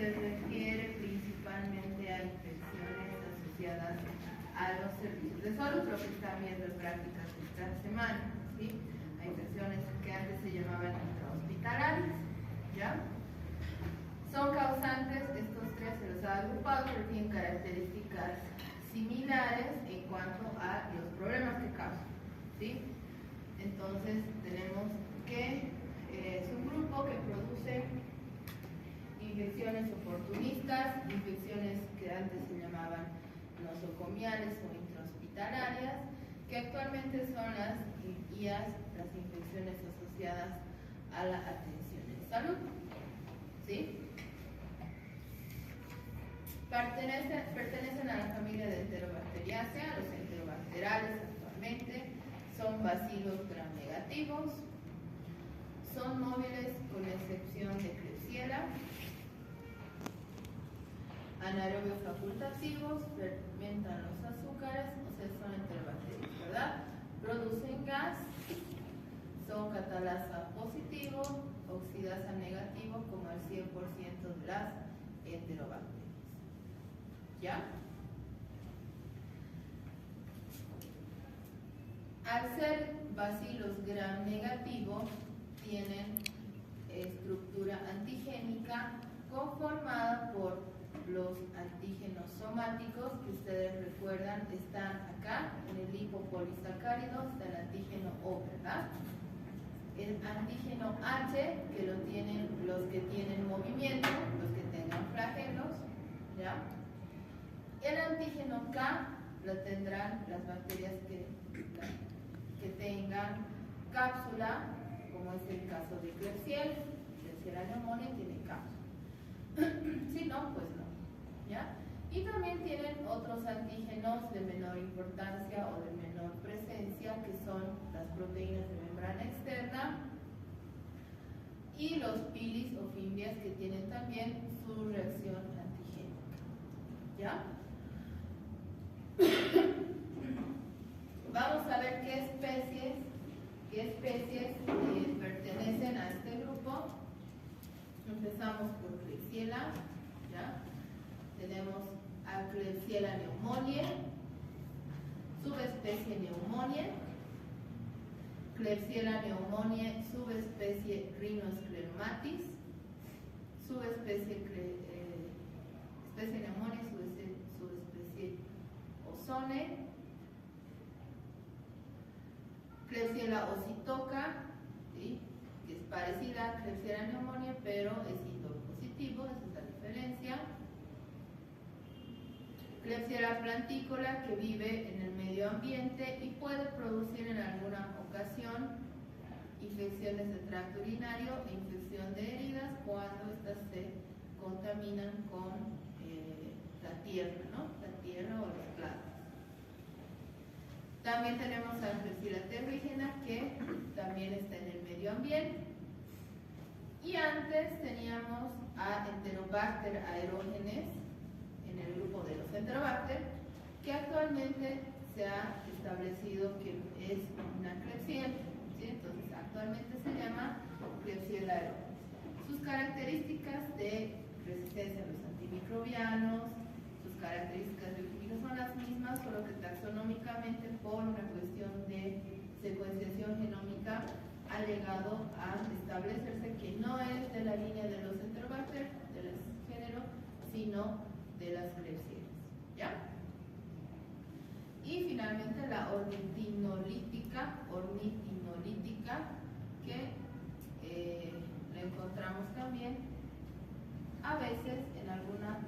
se refiere principalmente a infecciones asociadas a los servicios de salud, lo que están viendo en prácticas esta semana, ¿sí? A infecciones que antes se llamaban intrahospitalarias, ¿ya? Son causantes, estos tres se los ha agrupado, pero tienen características similares en cuanto a los problemas que causan, ¿sí? Entonces tenemos que es un grupo que produce infecciones oportunistas, infecciones que antes se llamaban nosocomiales o intrahospitalarias, que actualmente son las IAS, las infecciones asociadas a la atención en salud, ¿sí? Pertenecen a la familia de Enterobacteriaceae, los enterobacterales actualmente son bacilos gram-negativos, son móviles con excepción de Klebsiella, anaerobios facultativos, fermentan los azúcares, o sea, son enterobacterias, ¿verdad? Producen gas, son catalasa positivo, oxidasa negativo, como el 100% de las enterobacterias. ¿Ya? Al ser bacilos gram negativos, tienen estructura antigénica conformada por los antígenos somáticos, que ustedes recuerdan están acá en el lipopolisacárido, está el antígeno O, ¿verdad? El antígeno H, que lo tienen los que tienen movimiento, los que tengan flagelos, ¿ya? El antígeno K lo tendrán las bacterias que tengan cápsula, como es el caso de Klebsiella. Klebsiella pneumonia tiene cápsula. Si no, pues no, ¿ya? Y también tienen otros antígenos de menor importancia o de menor presencia, que son las proteínas de membrana externa y los pilis o fimbias, que tienen también su reacción antigénica, ¿ya? Vamos a ver qué especies pertenecen a este grupo. Empezamos por Klebsiella, ¿ya? Tenemos a Klebsiella pneumoniae, subespecie pneumoniae, Klebsiella pneumoniae, subespecie rhinoscleromatis, subespecie especie pneumoniae, subespecie Ozone, Klebsiella ossitoca, ¿sí? Que es parecida a Klebsiella pneumoniae, pero es indol positivo, esa es la diferencia. Klebsiella plantícola, que vive en el medio ambiente y puede producir en alguna ocasión infecciones de tracto urinario e infección de heridas cuando estas se contaminan con la tierra, ¿no? La tierra o las plantas. También tenemos a Klebsiella terrigena, que también está en el medio ambiente. Y antes teníamos a Enterobacter aerógenes en el grupo de los Enterobacter, que actualmente se ha establecido que es una Klebsiella, ¿sí? Entonces actualmente se llama Klebsiella aerógenes. Sus características de resistencia a los antimicrobianos, sus características bioquímicas son las mismas, solo que taxonómicamente, por una cuestión de secuenciación genómica, ha llegado a establecerse que no es de la línea de los Enterobacter, del género, sino de las Klebsiellas, ¿ya? Y finalmente la ornitinolítica, que la encontramos también a veces en alguna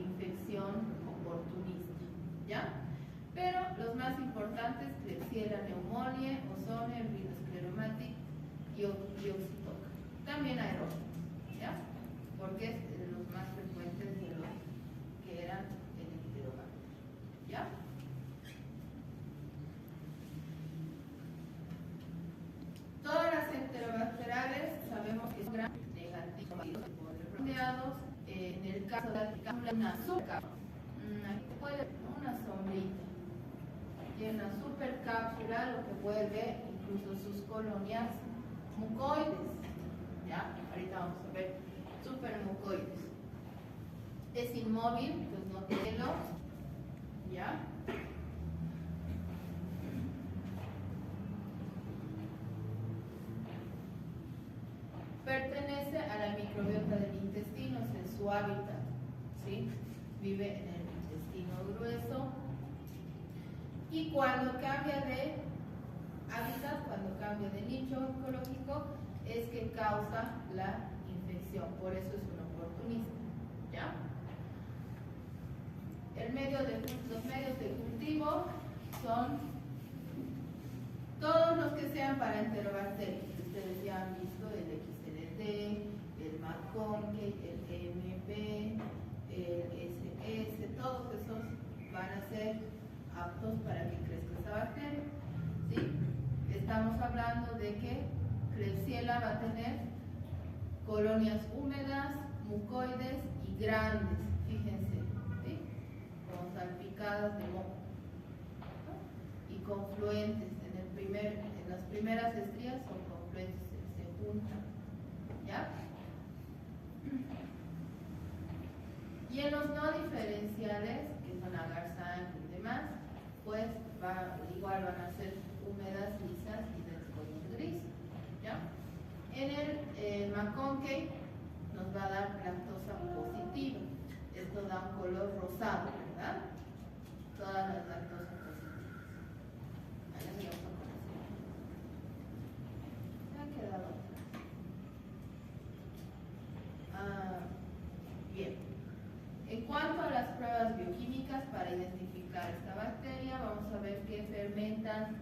infección oportunista, ¿ya? Pero los más importantes, Klebsiella pneumoniae, Ozone, rhinoscleromatis y oxitoca. También aerógenos, ¿ya? Porque es de los más frecuentes de los que eran en el Enterobacter, ¿ya? Todas las enterobacterales sabemos que son gram negativos, redondeados. En el caso de la cápsula, una sombrita. Tiene una supercápsula, lo que vuelve incluso sus colonias mucoides, ¿ya? Ahorita vamos a ver supermucoides, Es inmóvil, pues no tiene pelo, ¿ya? Pertenece a la microbiota del intestino, es su hábitat, ¿sí? Vive en el intestino grueso. Y cuando cambia de hábitat, cuando cambia de nicho ecológico, es que causa la infección. Por eso es un oportunista, ¿ya? Los medios de cultivo son todos los que sean para enterobacterias. Ustedes ya han visto el XLT, el McConkey, el MP, el SS, todos esos van a ser aptos para que crezca esta bacteria, ¿sí? Estamos hablando de que Klebsiella va a tener colonias húmedas, mucoides y grandes, fíjense, ¿sí? Como salpicadas de moco, ¿no? Y confluentes. En las primeras estrías son confluentes, se juntan, ¿ya? Y en los no diferenciales, que son agar sangre y demás, pues igual van a ser húmedas, lisas y de color gris, ¿ya? En el McConkey nos va a dar lactosa positiva. Esto da un color rosado, ¿verdad? Todas las lactosas positivas. Ahí las vamos a conocer. Me ha quedado atrás. Bien. En cuanto a las pruebas bioquímicas para identificar esta bacteria, vamos a ver que fermentan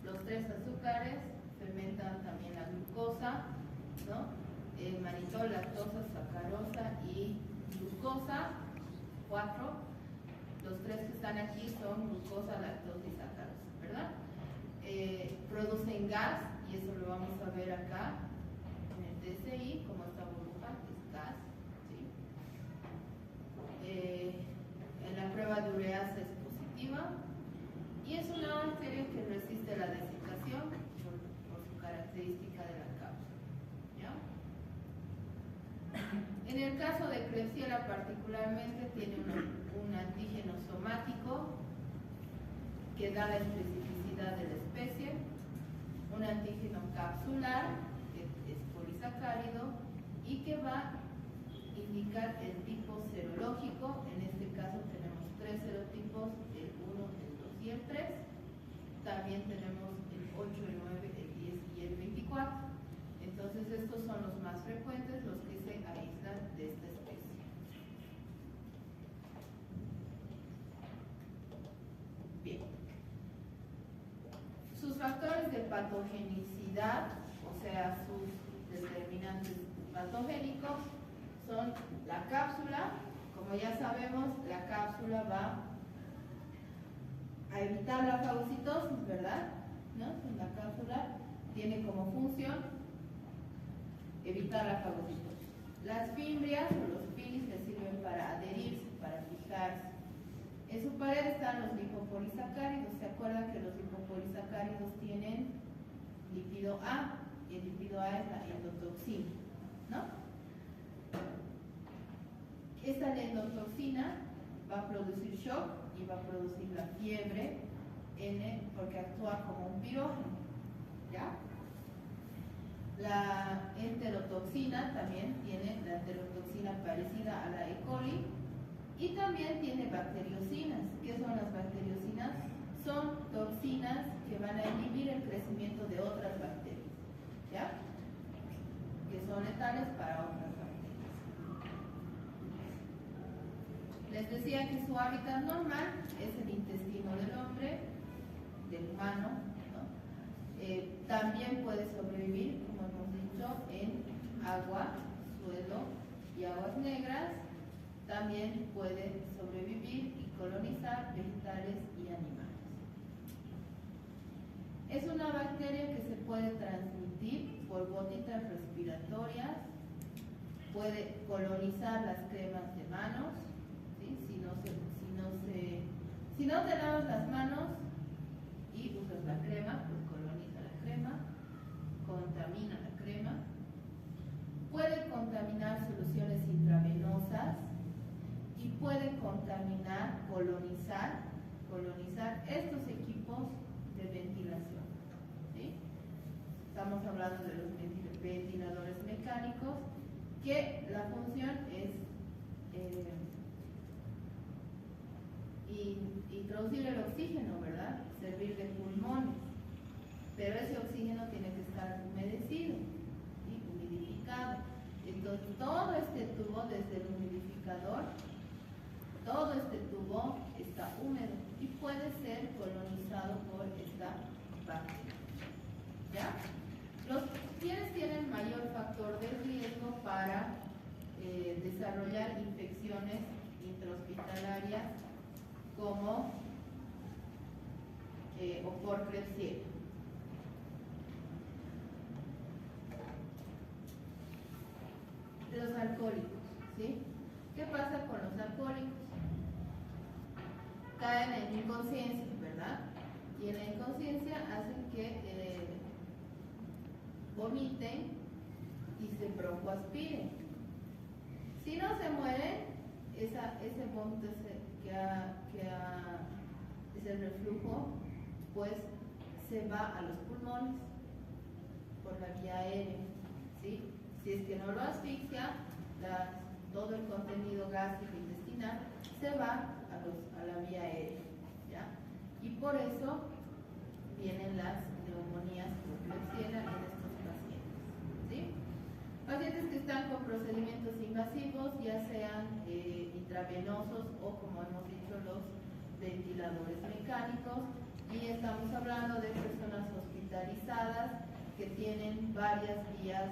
los 3 azúcares, fermentan también la glucosa, ¿no? El manitol, lactosa, sacarosa y glucosa, 4. Los 3 que están aquí son glucosa, lactosa y sacarosa, ¿verdad? Producen gas, y eso lo vamos a ver acá en el DSI, como esta burbuja, que es gas, ¿sí? En la prueba de ureasa es positiva, y es una bacteria que resiste la desecación por su característica de la cápsula, ¿ya? En el caso de Klebsiella particularmente tiene un antígeno somático que da la especificidad de la especie, un antígeno capsular que es polisacárido y que va a indicar el tipo serológico. En este caso tenemos 3 serotipos, el 1, el 2 y el 3. También tenemos el 8, el 9, el 10 y el 24. Entonces estos son los más frecuentes, los que se aíslan de esta especie. Bien. Sus factores de patogenicidad, o sea, sus determinantes patogénicos, son la cápsula. Como ya sabemos, la cápsula va a evitar la fagocitosis, ¿verdad? ¿No? La cápsula tiene como función evitar la fagocitosis. Las fimbrias o los pilis le sirven para adherirse, para fijarse. En su pared están los lipopolisacáridos. ¿Se acuerdan que los lipopolisacáridos tienen lípido A? Y el lípido A es la endotoxina, ¿no? Esta endotoxina va a producir shock y va a producir la fiebre porque actúa como un pirógeno, ¿ya? La enterotoxina también tiene la enterotoxina parecida a la E. coli y también tiene bacteriocinas. ¿Qué son las bacteriocinas? Son toxinas que van a inhibir el crecimiento de otras bacterias, ¿ya? Que son letales para otras bacterias. Les decía que su hábitat normal es el intestino del hombre, del humano, ¿no? También puede sobrevivir, como hemos dicho, en agua, suelo y aguas negras. También puede sobrevivir y colonizar vegetales y animales. Es una bacteria que se puede transmitir por gotitas respiratorias, puede colonizar las cremas de manos, ¿sí? Si no te lavas las manos y usas la crema, pues coloniza la crema, contamina la crema. Puede contaminar soluciones intravenosas y estamos hablando de los ventiladores mecánicos, que la función es introducir el oxígeno, ¿verdad? Servir de pulmones, pero ese oxígeno tiene que estar humedecido y humidificado. Entonces todo este tubo, desde el humidificador, todo este tubo está húmedo y puede ser colonizado por esta bacteria. ¿Ya? Quienes tienen mayor factor de riesgo para desarrollar infecciones intrahospitalarias como o por Klebsiella. Los alcohólicos, ¿sí? ¿Qué pasa con los alcohólicos? Caen en inconsciencia, ¿verdad? Y en la inconsciencia hacen que vomiten y se broncoaspiren. Si no se mueren, ese vómito ese reflujo, pues se va a los pulmones por la vía aérea, ¿sí? Si es que no lo asfixia, todo el contenido gástrico intestinal se va a la vía aérea, ¿ya? Y por eso vienen las neumonías por Klebsiella en estos pacientes, ¿sí? Pacientes que están con procedimientos invasivos, ya sean intravenosos o, como hemos dicho, los ventiladores mecánicos, y estamos hablando de personas hospitalizadas que tienen varias vías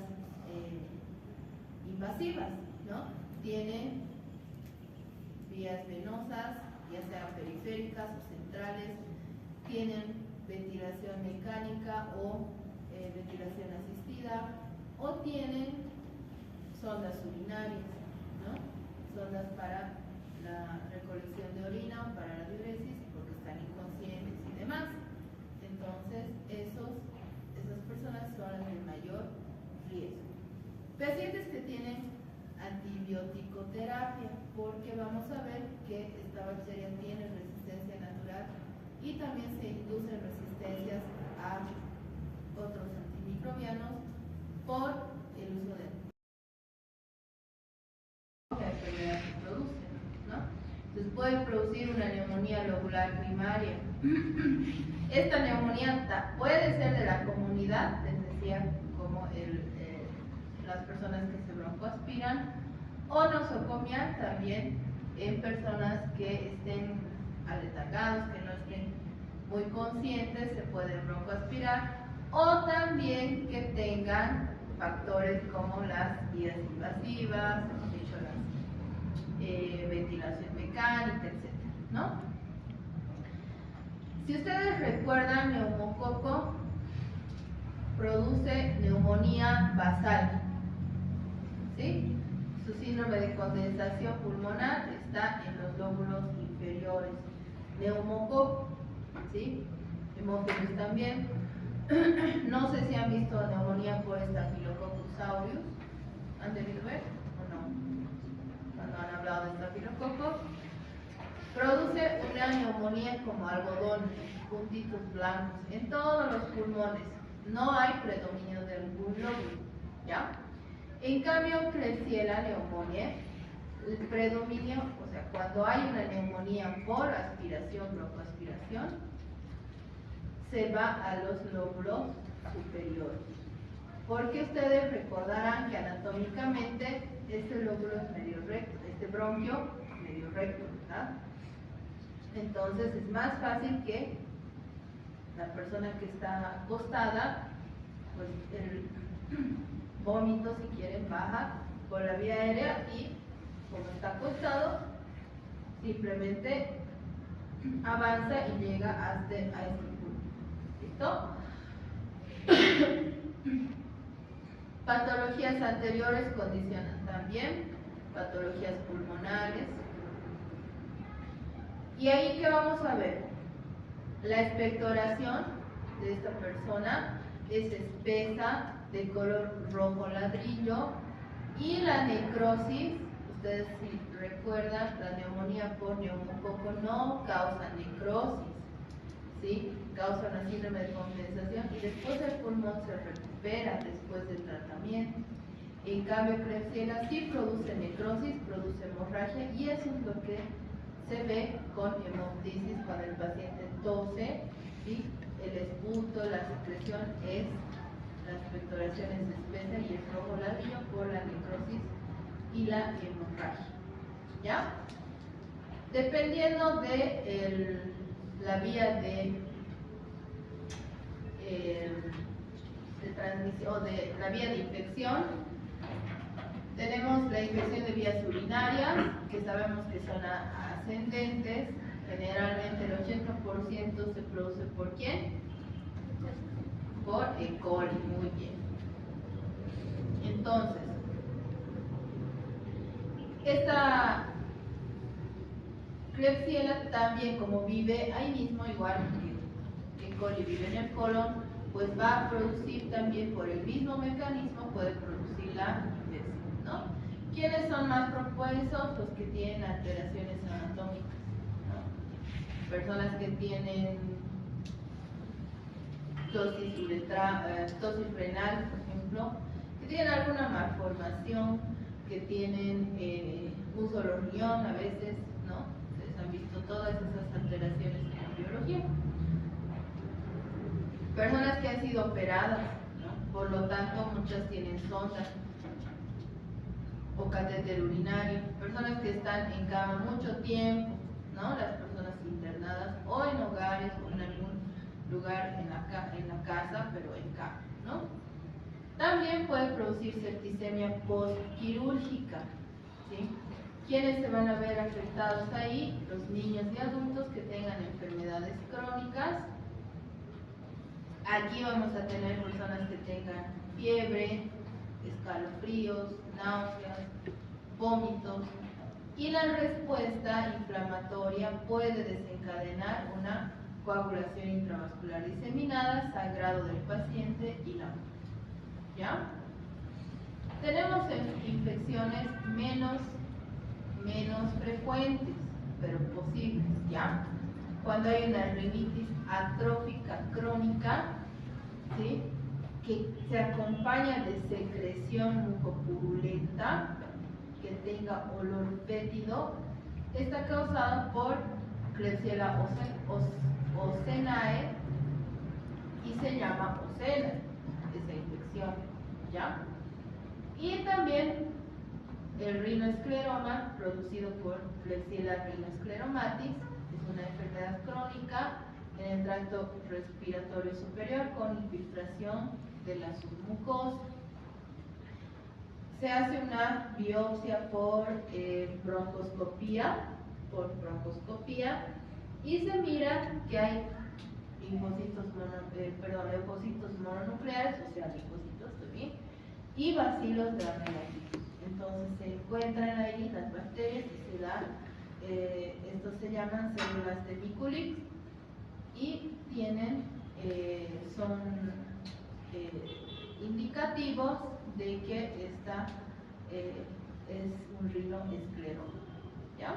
invasivas, ¿no? Tienen vías venosas, ya sean periféricas o centrales, tienen ventilación mecánica o ventilación asistida, o tienen sondas urinarias, ¿no? Sondas para la recolección de orina o para la diuresis, porque están inconscientes y demás. Entonces, esas personas son las de mayor riesgo. Pacientes que tienen antibioticoterapia, porque vamos a ver que esta bacteria tiene resistencia natural y también se inducen resistencias a otros antimicrobianos por el uso de la enfermedad que produce, ¿no? Entonces puede producir una neumonía lobular primaria. Esta neumonía puede ser de la comunidad, les decía, como las personas que se broncoaspiran, o nosocomia también en personas que estén aletargados, que no estén muy conscientes, se pueden broncoaspirar, o también que tengan factores como las vías invasivas, hemos dicho la ventilación mecánica, etc., ¿no? Si ustedes recuerdan, neumococo produce neumonía basal, ¿sí? Su síndrome de condensación pulmonar está en los lóbulos inferiores. Neumococo, ¿sí? Hemófilos también. No sé si han visto neumonía por Staphylococcus aureus. ¿Han debido ver o no? Cuando han hablado de Staphylococcus. Produce una neumonía como algodón, puntitos blancos, en todos los pulmones. No hay predominio de algún lóbulo, ¿ya? En cambio, Klebsiella neumonía, el predominio, o sea, cuando hay una neumonía por aspiración, broncoaspiración, se va a los lóbulos superiores. Porque ustedes recordarán que anatómicamente este lóbulo es medio recto, este bronquio medio recto, ¿verdad? Entonces es más fácil que la persona que está acostada, pues el vómito, si quieren, baja por la vía aérea y, como está acostado, simplemente avanza y llega a este punto. ¿Listo? Patologías anteriores condicionan también, patologías pulmonares. Y ahí, ¿qué vamos a ver? La expectoración de esta persona es espesa, de color rojo ladrillo, y la necrosis, ustedes si recuerdan, la neumonía por neumococo no causa necrosis, ¿sí? Causa una síndrome de condensación y después el pulmón se recupera después del tratamiento. En cambio, Klebsiella sí produce necrosis, produce hemorragia, y eso es lo que se ve con hemoptisis cuando el paciente tose, ¿sí? El esputo, la secreción es las pectoraciones espesas y el rojo ladrillo por la necrosis y la hemorragia. ¿Ya? Dependiendo de la vía de transmisión o de la vía de infección, tenemos la infección de vías urinarias, que sabemos que son ascendentes. Generalmente el 80% se produce ¿por quién? Por E. coli, muy bien. Entonces, esta Klebsiella también, como vive ahí mismo, igual que E. coli vive en el colon, pues va a producir también por el mismo mecanismo, puede producir la infección, ¿no? ¿Quiénes son más propensos? Los que tienen alteraciones anatómicas, ¿no? Personas que tienen ptosis renal, por ejemplo, que tienen alguna malformación, que tienen un solo riñón a veces, ¿no? Ustedes han visto todas esas alteraciones en la biología. Personas que han sido operadas, ¿no? Por lo tanto muchas tienen sonda o catéter urinario. Personas que están en cama mucho tiempo, ¿no? Las personas internadas o en hogares o en algún lugar en la casa, pero en cama, ¿no? También puede producir septicemia postquirúrgica, ¿sí? ¿Quiénes se van a ver afectados ahí? Los niños y adultos que tengan enfermedades crónicas. Aquí vamos a tener personas que tengan fiebre, escalofríos, náuseas, vómitos, y la respuesta inflamatoria puede desencadenar una coagulación intravascular diseminada, sangrado del paciente y la muerte. ¿Ya? Tenemos infecciones menos frecuentes, pero posibles, ¿ya? Cuando hay una rinitis atrófica crónica, ¿sí? Que se acompaña de secreción mucopurulenta, que tenga olor fétido, está causada por Klebsiella ocenae y se llama ocena esa infección, ¿ya? Y también el rinoescleroma, producido por Klebsiella rinoescleromatis, es una enfermedad crónica en el tracto respiratorio superior con infiltración de la submucosa. Se hace una biopsia por broncoscopía, y se mira que hay leucocitos mononucleares, o sea, linfocitos también, y bacilos granulocitos. Entonces se encuentran ahí las bacterias y se da, estos se llaman células de Mikulicz y tienen, son indicativos de que esta es un rinoescleroma, ¿ya?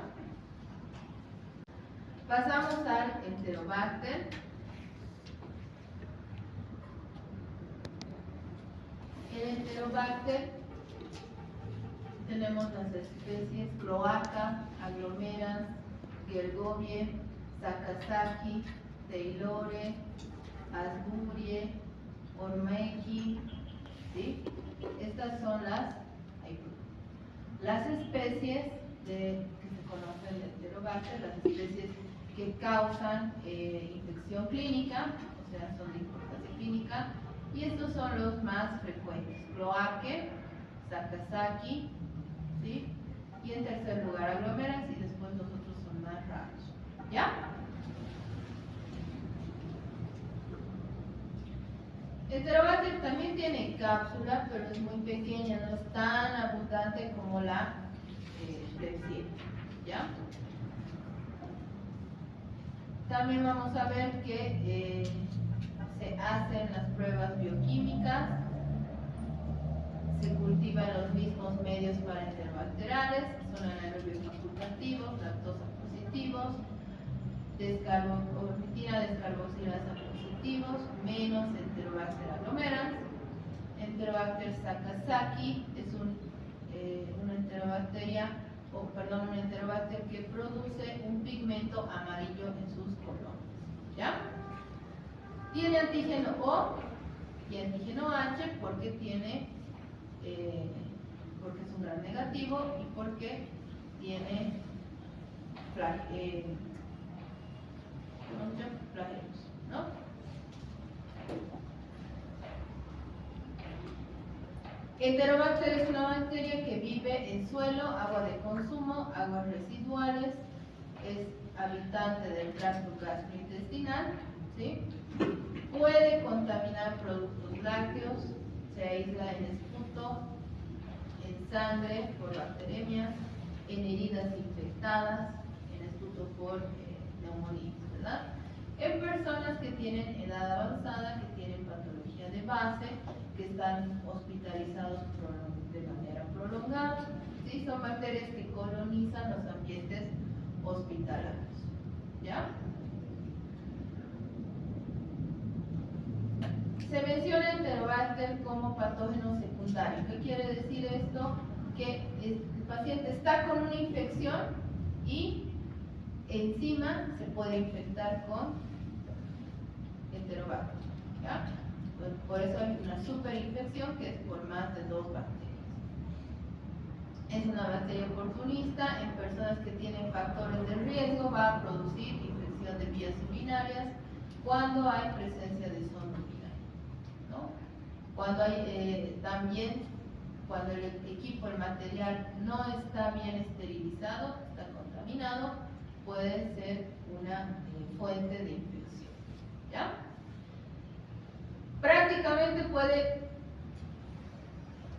Pasamos al Enterobacter. El Enterobacter tenemos las especies Cloaca, Aglomerans, Gergovie, Sakazaki, Taylore, Asburie, Ormeki, ¿sí? Estas son las especies que se conocen de Enterobacter, las especies que causan infección clínica, o sea, son de importancia clínica, y estos son los más frecuentes: Cloaque, Sakazaki, ¿sí? Y en tercer lugar Aglomerans, y después los otros son más raros, ¿ya? Enterobacter también tiene cápsula, pero es muy pequeña, no es tan abundante como la Klebsiella, ¿ya? También vamos a ver que se hacen las pruebas bioquímicas, se cultivan los mismos medios para enterobacterales, son anaerobios facultativos, lactosa positivos, ornitina descarboxilasa positivos, menos enterobacteriales Enterobacter aglomerans. Enterobacter sakazaki es una enterobacteria, un enterobacter que produce un pigmento amarillo en sus colonias. ¿Ya? Tiene antígeno O y antígeno H porque porque es un gran negativo y porque tiene flagelos, ¿no? Enterobacter es una bacteria que vive en suelo, agua de consumo, aguas residuales, es habitante del tracto gastrointestinal, ¿sí? Puede contaminar productos lácteos, se aísla en esputo, en sangre por bacteremias, en heridas infectadas, en esputo por neumonía, ¿verdad? En personas que tienen edad avanzada, que tienen patología de base, que están hospitalizados de manera prolongada, ¿sí? Son bacterias que colonizan los ambientes hospitalarios, ¿ya? Se menciona Enterobacter como patógeno secundario. ¿Qué quiere decir esto? Que el paciente está con una infección y encima se puede infectar con Enterobacter, ¿ya? Por eso hay una superinfección que es por más de 2 bacterias. Es una bacteria oportunista. En personas que tienen factores de riesgo va a producir infección de vías urinarias cuando hay presencia de sonda urinaria, ¿no? Cuando hay cuando el equipo, el material no está bien esterilizado, está contaminado, puede ser una fuente de infección, ¿ya? Prácticamente puede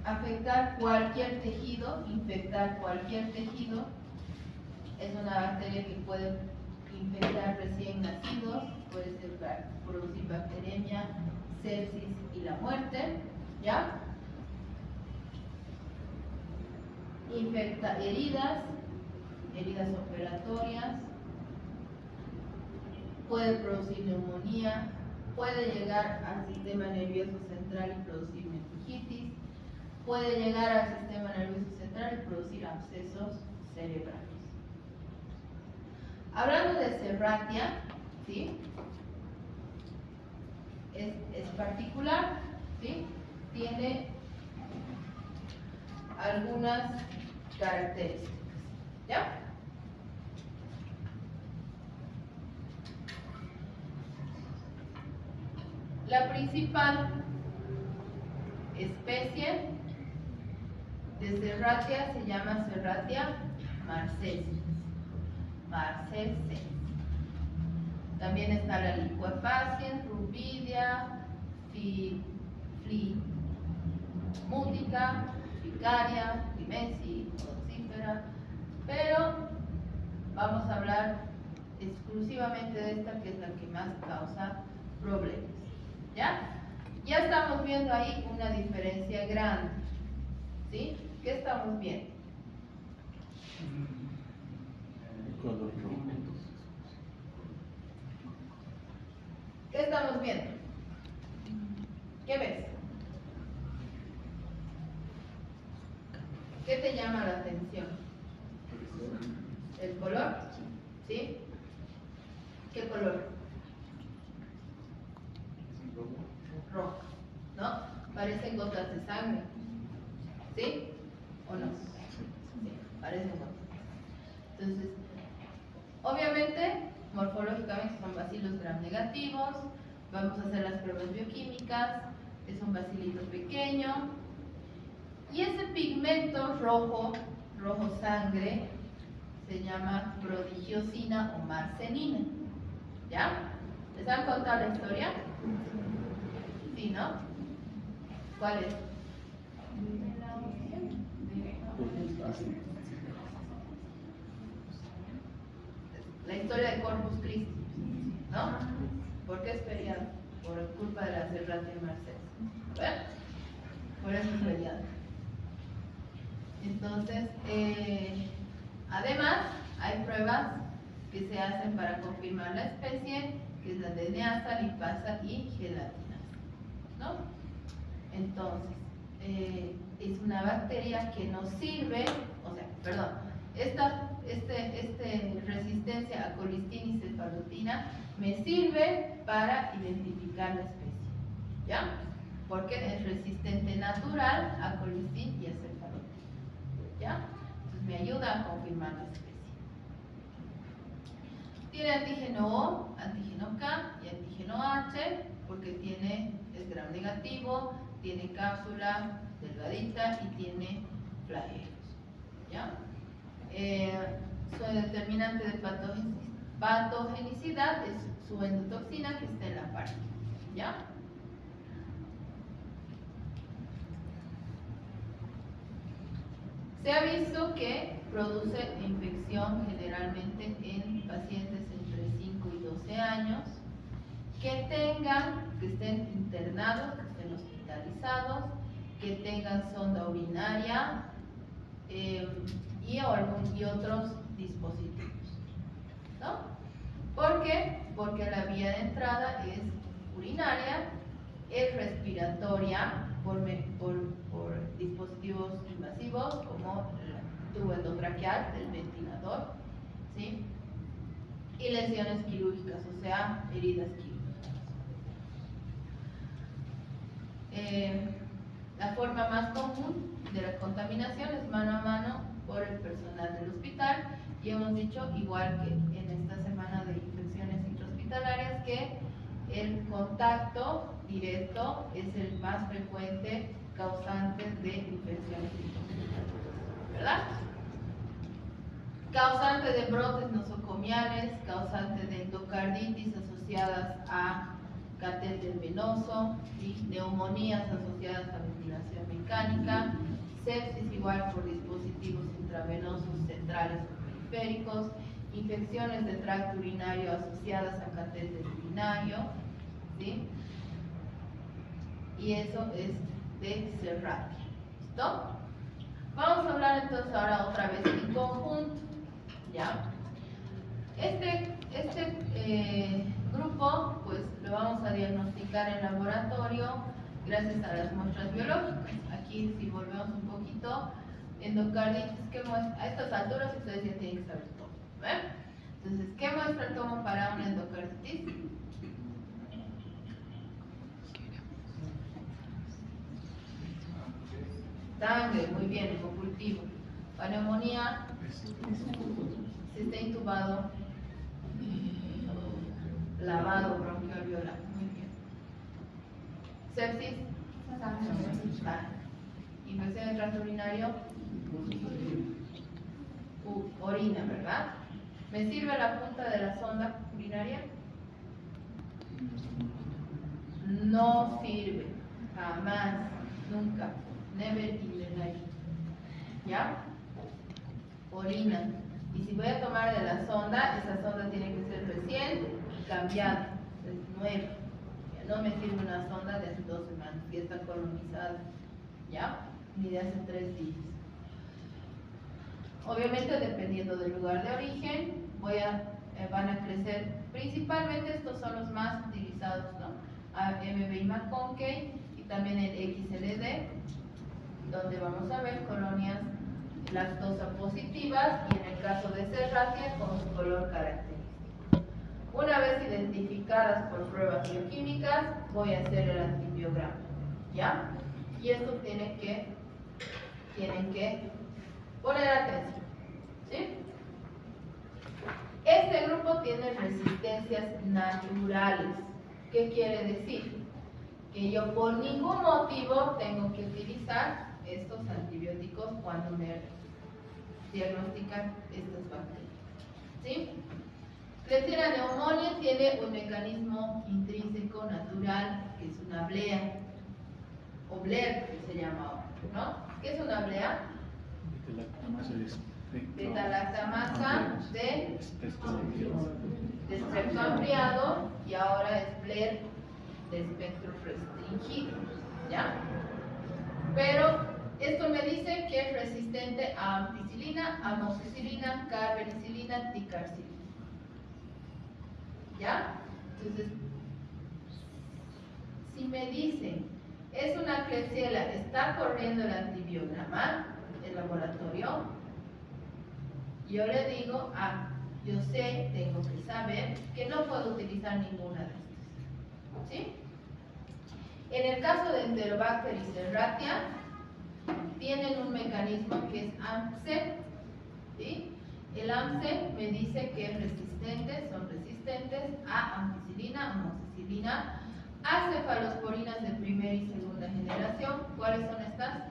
afectar cualquier tejido, infectar cualquier tejido. Es una bacteria que puede infectar recién nacidos, puede producir bacteremia, sepsis y la muerte, ¿ya? Infecta heridas operatorias, puede producir neumonía, puede llegar al sistema nervioso central y producir meningitis, puede llegar al sistema nervioso central y producir abscesos cerebrales. Hablando de Serratia, ¿sí? Es particular, ¿sí? Tiene algunas características, ¿ya? La principal especie de Serratia se llama Serratia marcescens. También está la Liquefaciens, Rubidia, Flimútica, Ficaria, Limesi, Oxífera, pero vamos a hablar exclusivamente de esta, que es la que más causa problemas, ¿ya? Ya estamos viendo ahí una diferencia grande, ¿sí? ¿Qué estamos viendo? ¿Qué estamos viendo? ¿Qué ves? ¿Qué te llama la atención? ¿El color? ¿Sí? ¿Qué color? Rojo, ¿no? Parecen gotas de sangre, ¿sí? ¿O no? Sí, parecen gotas. Entonces, obviamente, morfológicamente son bacilos gram negativos. Vamos a hacer las pruebas bioquímicas. Es un bacilito pequeño. Y ese pigmento rojo sangre, se llama prodigiosina o marcenina. ¿Ya? ¿Les han contado la historia? Sí, ¿no? ¿Cuál es? La historia de Corpus Christi, ¿no? ¿Por qué es feriado? Por culpa de la Serratia marcescens. ¿Ven? Por eso es feriado. Entonces, además, hay pruebas que se hacen para confirmar la especie, que es la de neasa, lipasa y gelatina. Entonces, es una bacteria que nos sirve, esta resistencia a colistina y cefalotina me sirve para identificar la especie, ¿ya? Porque es resistente natural a colistina y a cefalotina, ¿ya? Entonces me ayuda a confirmar la especie. Tiene antígeno O, antígeno K y antígeno H, porque es gram negativo, tiene cápsula delgadita y tiene flagelos, ¿ya? Su determinante de patogenicidad es su endotoxina que está en la parte, ¿ya? Se ha visto que produce infección generalmente en pacientes entre 5 y 12 años que estén internados, que estén hospitalizados, que tengan sonda urinaria y otros dispositivos, ¿no? ¿Por qué? Porque la vía de entrada es urinaria, es respiratoria por dispositivos invasivos como el tubo endotraqueal del ventilador, ¿sí? Y lesiones quirúrgicas, o sea, heridas quirúrgicas. La forma más común de la contaminación es mano a mano por el personal del hospital, y hemos dicho, igual que en esta semana de infecciones intrahospitalarias, que el contacto directo es el más frecuente causante de infecciones intrahospitalarias, ¿verdad? Causante de brotes nosocomiales, causante de endocarditis asociadas a catéter venoso, y neumonías asociadas a ventilación mecánica, sepsis igual por dispositivos intravenosos centrales o periféricos, infecciones del tracto urinario asociadas a catéter urinario, ¿sí? Y eso es de Serratia. ¿Listo? Vamos a hablar entonces ahora otra vez en conjunto, ¿ya? Este grupo, pues lo vamos a diagnosticar en laboratorio gracias a las muestras biológicas. Aquí, si volvemos un poquito, endocarditis, ¿qué muestra? A estas alturas ustedes ya tienen que saber todo, ¿ven? Entonces, ¿qué muestra tomo para una endocarditis? Sangre, muy bien, el cultivo. Para neumonía, si está intubado, lavado bronquialveolar, muy bien. Sepsis, infección del tracto urinario, orina, ¿verdad? ¿Me sirve la punta de la sonda urinaria? No sirve, jamás, nunca, never in the life, ¿ya? Orina. Y si voy a tomar de la sonda, esa sonda tiene que ser recién cambiada, es nueva. Ya no me sirve una sonda de hace 2 semanas, que está colonizada, ¿ya? Ni de hace 3 días. Obviamente, dependiendo del lugar de origen, van a crecer, principalmente estos son los más utilizados, ¿no? AMB y McConkey, y también el XLD, donde vamos a ver colonias lactosa positivas, y en el caso de Serratia con su color característico. Una vez identificadas por pruebas bioquímicas, voy a hacer el antibiograma, ¿ya? Y esto tienen que poner atención, ¿sí? Este grupo tiene resistencias naturales. ¿Qué quiere decir? Que yo por ningún motivo tengo que utilizar estos antibióticos cuando me diagnostican estas bacterias, ¿sí? Klebsiella pneumoniae tiene un mecanismo intrínseco natural, que es una blea, o BLER, que se llama ahora, ¿no? ¿Qué es una blea? Beta-lactamasa de espectro ampliado, y ahora es BLER de espectro restringido, ¿ya? Pero esto me dice que es resistente a ampicilina, amoxicilina, carbapenicilina, ticarcilina, ¿ya? Entonces, si me dicen Es una Klebsiella, está corriendo el antibiograma, el laboratorio. Yo le digo, yo sé, tengo que saber que no puedo utilizar ninguna de estas. ¿Sí? En el caso de Enterobacter y Serratia, tienen un mecanismo que es AMP-C. ¿Sí? El AMP-C me dice que son resistentes a ampicilina, amoxicilina, a cefalosporinas de primera y segunda generación. ¿Cuáles son estas?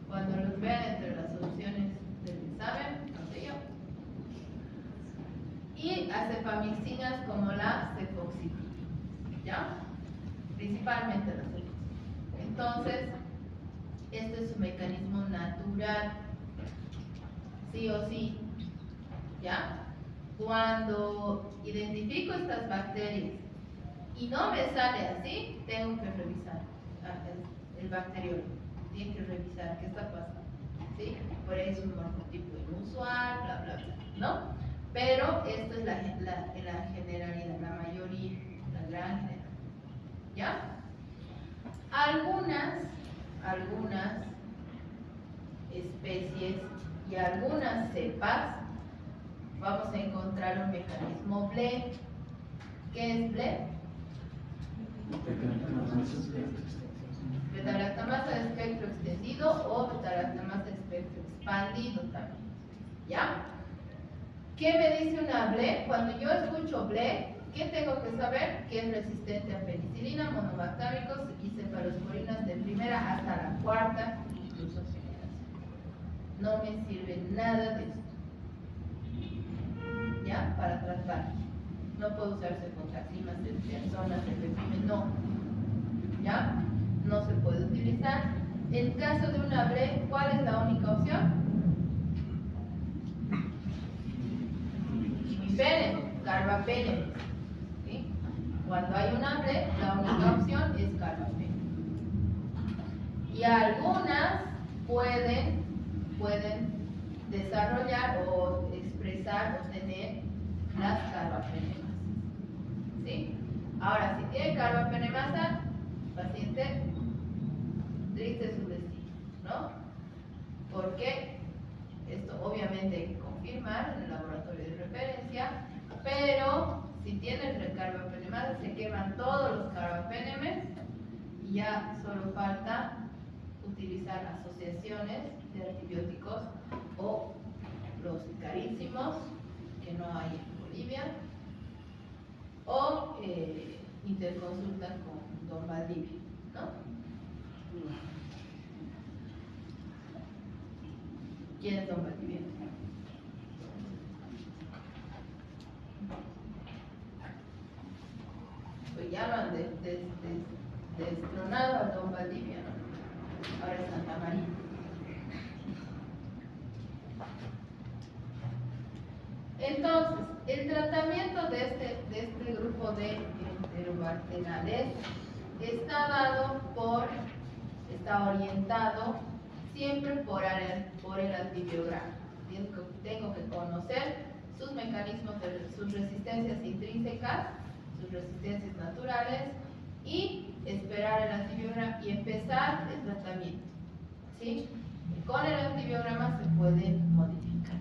Cuando los vean entre las soluciones del examen, no sé yo. Y acefamixinas como la cefoxitina, ¿ya? Principalmente la cefoxitina. Entonces, este es un mecanismo natural, sí o sí, ¿ya? Cuando identifico estas bacterias y no me sale así, tengo que revisar el bacteriólogo. Tiene que revisar qué está pasando, ¿sí? Por ahí es un morfotipo inusual, bla, bla, bla, ¿no? Pero esto es la generalidad, la mayoría, la gran generalidad, ¿ya? Algunas especies y algunas cepas vamos a encontrar un mecanismo BLE. ¿Qué es BLE? Beta-lactamasa de espectro extendido o beta-lactamasa de espectro expandido también, ¿ya? ¿Qué me dice una BLE? Cuando yo escucho BLE, ¿qué tengo que saber? Que es resistente a penicilina, monobactéricos y cefalosporinas de primera hasta la cuarta, incluso generación. No me sirve nada de esto, ¿ya? Para tratar. No puede usarse contra climas, personas, no, ¿ya? No se puede utilizar. En caso de una BLE, ¿cuál es la única opción? Carbapenem, ¿sí? Cuando hay una BLE, la única opción es carbapenem. Y algunas pueden desarrollar o expresar o tener las carbapenemasas, ¿sí? Ahora, si tiene carbapenemasa, paciente, triste su destino, ¿no? Porque esto obviamente hay que confirmar en el laboratorio de referencia, pero si tiene el carbapenemasa se queman todos los carbapenemes y ya solo falta utilizar asociaciones de antibióticos o los carísimos que no hay en Bolivia o interconsulta con don Valdivia, ¿no? ¿Quién es don Valdivia? Pues ya lo han destronado a don Valdivia, ¿no? Ahora es Santa María. Entonces, el tratamiento de este grupo de enterobacteriales está orientado siempre por el antibiograma. Tengo que conocer sus mecanismos, sus resistencias intrínsecas, sus resistencias naturales y esperar el antibiograma y empezar el tratamiento, ¿sí? Con el antibiograma se puede modificar.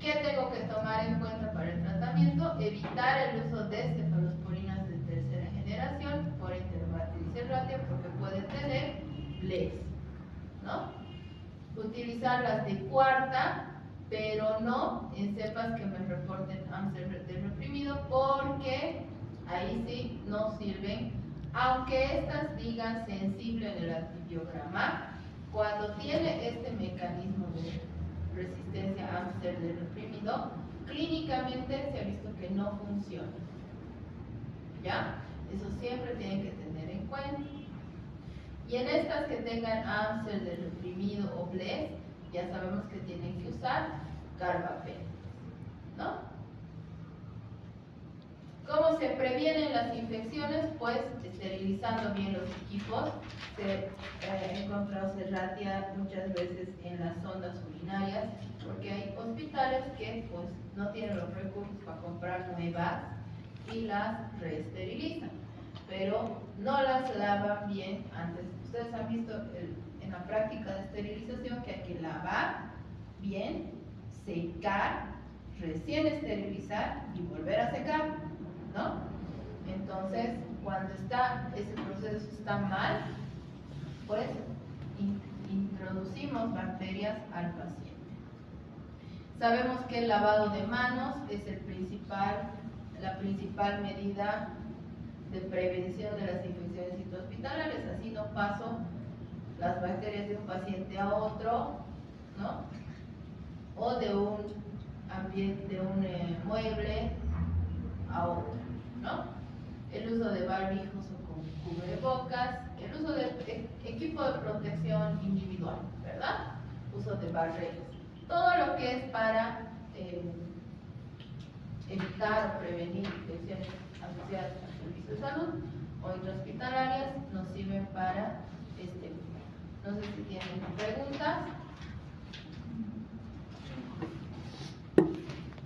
¿Qué tengo que tomar en cuenta para el tratamiento? Evitar el uso de cefalosporinas de tercera generación por Enterobacter y Serratia porque pueden tener BLEs, ¿no? Utilizar las de cuarta, pero no en cepas que me reporten AMP-C reprimido porque ahí sí no sirven, aunque estas digan sensible en el antibiograma. Cuando tiene este mecanismo de resistencia a AMP-C reprimido, clínicamente se ha visto que no funciona, ¿ya? Eso siempre tienen que tener en cuenta. Y en estas que tengan AMP-C reprimido o BLEs, ya sabemos que tienen que usar carbapenem, ¿no? ¿Cómo se se previenen las infecciones? Pues esterilizando bien los equipos. Se encontró serratia muchas veces en las sondas urinarias, porque hay hospitales que pues no tienen los recursos para comprar nuevas y las reesterilizan, pero no las lavan bien antes. Ustedes han visto en la práctica de esterilización que hay que lavar bien, secar, recién esterilizar y volver a secar, ¿no? Entonces, cuando ese proceso está mal, pues introducimos bacterias al paciente. Sabemos que el lavado de manos es la principal medida de prevención de las infecciones intrahospitalarias. Así no paso las bacterias de un paciente a otro, ¿no? O de un ambiente, de un mueble a otro, ¿no? El uso de barbijos o con cubrebocas, el uso de equipo de protección individual, ¿verdad? Uso de barreras. Todo lo que es para evitar o prevenir infecciones asociadas al servicio de salud o intrahospitalarias nos sirven